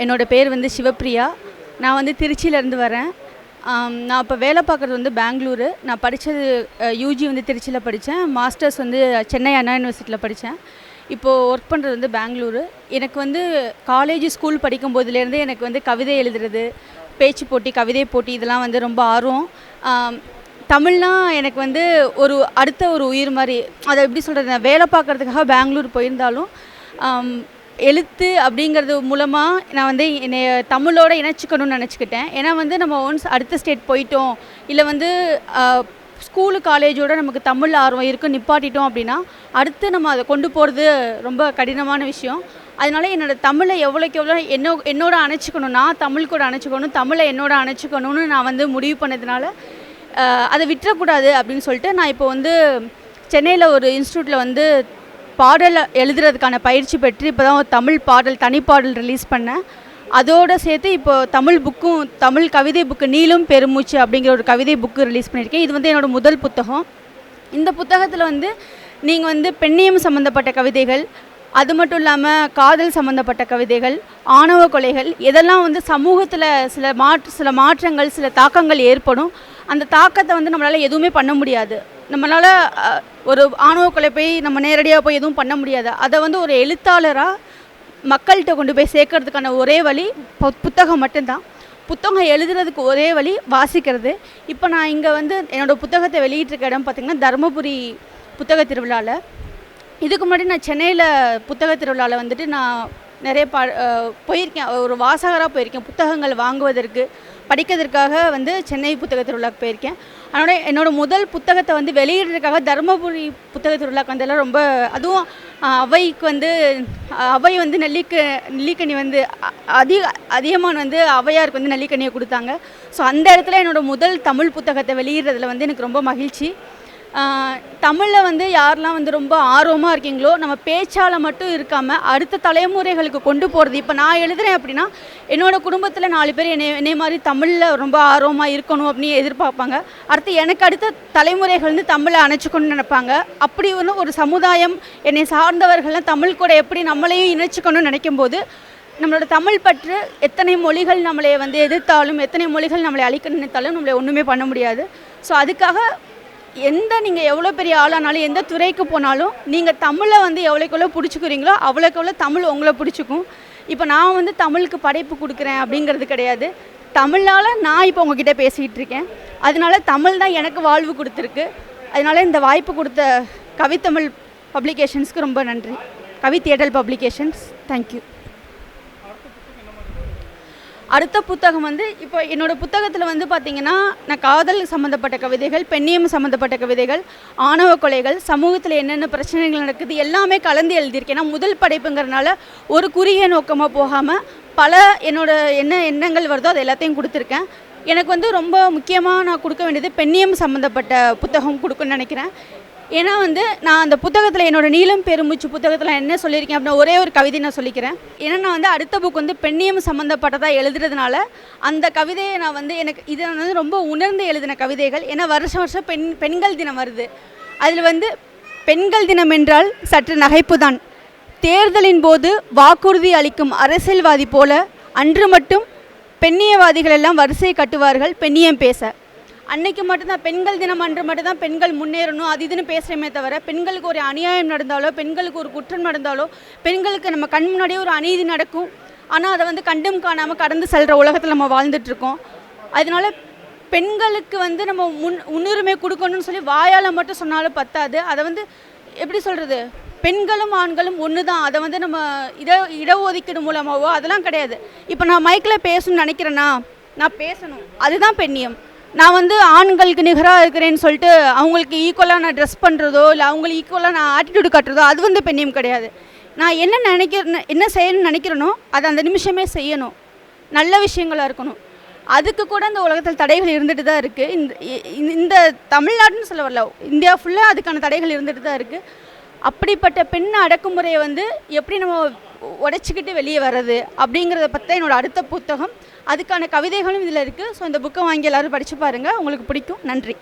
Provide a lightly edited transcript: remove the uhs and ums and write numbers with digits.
என்னோடய பேர் வந்து சிவப்பிரியா. நான் வந்து திருச்சியிலேருந்து வரேன். நான் இப்போ வேலை பார்க்குறது வந்து பெங்களூரு. நான் படித்தது யூஜி வந்து திருச்சியில் படித்தேன். மாஸ்டர்ஸ் வந்து சென்னை அண்ணா யூனிவர்சிட்டியில் படித்தேன். இப்போது ஒர்க் பண்ணுறது வந்து பெங்களூரு. எனக்கு வந்து காலேஜ் ஸ்கூல் படிக்கும்போதுலேருந்து எனக்கு வந்து கவிதை எழுதுறது, பேச்சு போட்டி, கவிதை போட்டி இதெல்லாம் வந்து ரொம்ப ஆர்வம். தமிழ்னா எனக்கு வந்து அடுத்த ஒரு உயிர் மாதிரி. அதை எப்படி சொல்கிறது, நான் வேலை பார்க்குறதுக்காக பெங்களூர் போயிருந்தாலும் எழுத்து அப்படிங்கிறது மூலமாக நான் வந்து என்னை தமிழோடு இணைச்சிக்கணும்னு நினச்சிக்கிட்டேன். ஏன்னா வந்து நம்ம ஒன்ஸ் அடுத்த ஸ்டேட் போயிட்டோம், இல்லை வந்து ஸ்கூலு காலேஜோட நமக்கு தமிழ் ஆர்வம் இருக்குது நிப்பாட்டிட்டோம் அப்படின்னா அடுத்து நம்ம அதை கொண்டு போகிறது ரொம்ப கடினமான விஷயம். அதனால என்னோடய தமிழை எவ்வளோக்கு எவ்வளோ என்னோட அணைச்சிக்கணும், நான் தமிழ் கூட அணைச்சிக்கணும், தமிழை என்னோட அணைச்சிக்கணும்னு நான் வந்து முடிவு பண்ணதுனால அதை விட்டுறக்கூடாது அப்படின்னு சொல்லிட்டு நான் இப்போ வந்து சென்னையில் ஒரு இன்ஸ்டியூட்டில் வந்து பாடல் எழுதுறதுக்கான பயிற்சி பெற்று இப்போ தான் ஒரு தமிழ் பாடல் தனிப்பாடல் ரிலீஸ் பண்ணேன். அதோடு சேர்த்து இப்போது தமிழ் கவிதை புக்கு நீளும் பெருமூச்சு அப்படிங்கிற ஒரு கவிதை புக்கு ரிலீஸ் பண்ணியிருக்கேன். இது வந்து என்னோடய முதல் புத்தகம். இந்த புத்தகத்தில் வந்து நீங்கள் வந்து பெண்ணியம் சம்மந்தப்பட்ட கவிதைகள், அது மட்டும் இல்லாமல் காதல் சம்மந்தப்பட்ட கவிதைகள், ஆணவ கொலைகள், இதெல்லாம் வந்து சமூகத்தில் சில மாற்றங்கள், சில தாக்கங்கள் ஏற்படும். அந்த தாக்கத்தை வந்து நம்மளால் எதுவுமே பண்ண முடியாது. நம்மளால் ஒரு ஆணவ கொலை போய் நம்ம நேரடியாக போய் எதுவும் பண்ண முடியாது. அதை வந்து ஒரு எழுத்தாளராக மக்கள்கிட்ட கொண்டு போய் சேர்க்கறதுக்கான ஒரே வழி புத்தகம் மட்டும்தான். புத்தகம் எழுதுறதுக்கு ஒரே வழி வாசிக்கிறது. இப்போ நான் இங்கே வந்து என்னோடய புத்தகத்தை வெளியிட்டிருக்க இடம் பார்த்திங்கன்னா தருமபுரி புத்தக திருவிழாவில். இதுக்கு முன்னாடி நான் சென்னையில் புத்தக திருவிழாவில் வந்துட்டு நான் நிறைய போயிருக்கேன். ஒரு வாசகராக போயிருக்கேன். புத்தகங்கள் வாங்குவதற்கு, படிக்கிறதுக்காக வந்து சென்னை புத்தக திருவிழாவுக்கு போயிருக்கேன். அதனோட என்னோடய முதல் புத்தகத்தை வந்து வெளியிடுறதுக்காக தருமபுரி புத்தக திருவிழாவுக்கு வந்தெல்லாம் ரொம்ப, அதுவும் அவை வந்து நெல்லிக்கனி வந்து அதிகமான வந்து அவையாருக்கு வந்து நெல்லிக்கனியை கொடுத்தாங்க. ஸோ அந்த இடத்துல என்னோடய முதல் தமிழ் புத்தகத்தை வெளியிடுறதுல வந்து எனக்கு ரொம்ப மகிழ்ச்சி. தமிழில் வந்து யாரெல்லாம் வந்து ரொம்ப ஆர்வமாக இருக்கீங்களோ, நம்ம பேச்சால் மட்டும் இருக்காமல் அடுத்த தலைமுறைகளுக்கு கொண்டு போகிறது. இப்போ நான் எழுதுகிறேன் அப்படின்னா என்னோடய குடும்பத்தில் 4 பேர் என்னை மாதிரி தமிழில் ரொம்ப ஆர்வமாக இருக்கணும் அப்படின்னு எதிர்பார்ப்பாங்க. எனக்கு அடுத்த தலைமுறைகள் வந்து தமிழை அணைச்சிக்கணும்னு நினைப்பாங்க. அப்படி ஒரு சமுதாயம் என்னை சார்ந்தவர்கள்லாம் தமிழ் கூட எப்படி நம்மளையும் இணைச்சிக்கணும்னு நினைக்கும் போது நம்மளோட தமிழ் பற்று எத்தனை மொழிகள் நம்மளை வந்து எதிர்த்தாலும், எத்தனை மொழிகள் நம்மளை அழிக்க நினைத்தாலும் நம்மளை ஒன்றுமே பண்ண முடியாது. ஸோ அதுக்காக நீங்கள் எவ்வளோ பெரிய ஆளானாலும், எந்த துறைக்கு போனாலும் நீங்கள் தமிழை வந்து எவ்வளோக்கு எவ்வளோ பிடிச்சிக்கிறீங்களோ அவ்வளோக்கு எவ்வளோ தமிழ் உங்களை பிடிச்சிக்கும். இப்போ நான் வந்து தமிழுக்கு படைப்பு கொடுக்குறேன் அப்படிங்கிறது கிடையாது. தமிழால் நான் இப்போ உங்ககிட்ட பேசிகிட்டு இருக்கேன். அதனால தமிழ் தான் எனக்கு வாழ்வு கொடுத்துருக்கு. அதனால் இந்த வாய்ப்பு கொடுத்த கவித்தமிழ் பப்ளிகேஷன்ஸ்க்கு ரொம்ப நன்றி. கவிதேடல் பப்ளிகேஷன்ஸ், தேங்க்யூ. அடுத்த புத்தகம் வந்து இப்போ என்னோடய புத்தகத்தில் வந்து பார்த்திங்கன்னா நான் காதல் சம்மந்தப்பட்ட கவிதைகள், பெண்ணியம் சம்மந்தப்பட்ட கவிதைகள், ஆணவ கொலைகள், சமூகத்தில் என்னென்ன பிரச்சனைகள் நடக்குது எல்லாமே கலந்து எழுதியிருக்கேன். நான் முதல் படைப்புங்கிறதுனால ஒரு குறுகிய நோக்கமாக போகாமல் பல எண்ணங்கள் வருதோ அது எல்லாத்தையும் கொடுத்துருக்கேன். எனக்கு வந்து ரொம்ப முக்கியமாக நான் கொடுக்க வேண்டியது பெண்ணியம் சம்மந்தப்பட்ட புத்தகம் கொடுக்குன்னு நினைக்கிறேன். ஏன்னா வந்து நான் அந்த புத்தகத்தில் என்னோடய நீளம் பெருமூச்சு புத்தகத்தில் என்ன சொல்லியிருக்கேன் அப்படின்னா ஒரே ஒரு கவிதை நான் சொல்லிக்கிறேன். ஏன்னா நான் வந்து அடுத்த புக் வந்து பெண்ணியம் சம்மந்தப்பட்டதாக எழுதுறதுனால அந்த கவிதையை நான் வந்து இதை வந்து ரொம்ப உணர்ந்து எழுதின கவிதைகள். ஏன்னா வருஷம் பெண்கள் தினம் வருது. அதில் வந்து பெண்கள் தினம் என்றால் சற்று நகைப்பு தான். தேர்தலின் போது வாக்குறுதி அளிக்கும் அரசியல்வாதி போல அன்று மட்டும் பெண்ணியவாதிகள் எல்லாம் வரிசை கட்டுவார்கள் பெண்ணியம் பேச. அன்னைக்கு மட்டும்தான் பெண்கள் தினம் அன்று மட்டும்தான் பெண்கள் முன்னேறணும் அது இதுன்னு பேசுகிறோமே தவிர, பெண்களுக்கு ஒரு அநியாயம் நடந்தாலோ, பெண்களுக்கு ஒரு குற்றம் நடந்தாலோ, பெண்களுக்கு நம்ம கண் முன்னாடியே ஒரு அநீதி நடக்கும், ஆனால் அதை வந்து கண்டும் காணாமல் கடந்து செல்கிற உலகத்தில் நம்ம வாழ்ந்துட்டுருக்கோம். அதனால பெண்களுக்கு வந்து நம்ம முன்னுரிமை கொடுக்கணும்னு சொல்லி வாயால் மட்டும் சொன்னாலும் பத்தாது. அதை வந்து எப்படி சொல்கிறது, பெண்களும் ஆண்களும் ஒன்று தான். அதை வந்து நம்ம இடஒதுக்கீடு மூலமாகவோ அதெல்லாம் கிடையாது. இப்போ நான் மைக்கில் பேசணும்னு நினைக்கிறேன்னா நான் பேசணும், அதுதான் பெண்ணியம். நான் வந்து ஆண்களுக்கு நிகராக இருக்கிறேன்னு சொல்லிட்டு அவங்களுக்கு ஈக்குவலாக நான் ட்ரெஸ் பண்ணுறதோ, இல்லை அவங்களுக்கு ஈக்குவலாக நான் ஆட்டிடியூடு காட்டுறதோ அது வந்து பெண்ணியம் கிடையாது. நான் என்ன செய்யணும்னு நினைக்கிறேனோ அதை அந்த நிமிஷமே செய்யணும். நல்ல விஷயங்களாக இருக்கணும். அதுக்கு கூட இந்த உலகத்தில் தடைகள் இருந்துட்டு தான் இருக்குது. இந்த தமிழ்நாடுன்னு சொல்ல வரல, இந்தியா ஃபுல்லாக அதுக்கான தடைகள் இருந்துட்டு தான் இருக்குது. அப்படிப்பட்ட பெண் அடக்குமுறையை வந்து எப்படி நம்ம உடைச்சிக்கிட்டு வெளியே வர்றது அப்படிங்கிறத பற்றி என்னோடய அடுத்த புத்தகம். அதுக்கான கவிதைகளும் இதில் இருக்குது. ஸோ இந்த புக்கை வாங்கி எல்லோரும் படித்து பாருங்கள், உங்களுக்கு பிடிக்கும். நன்றி.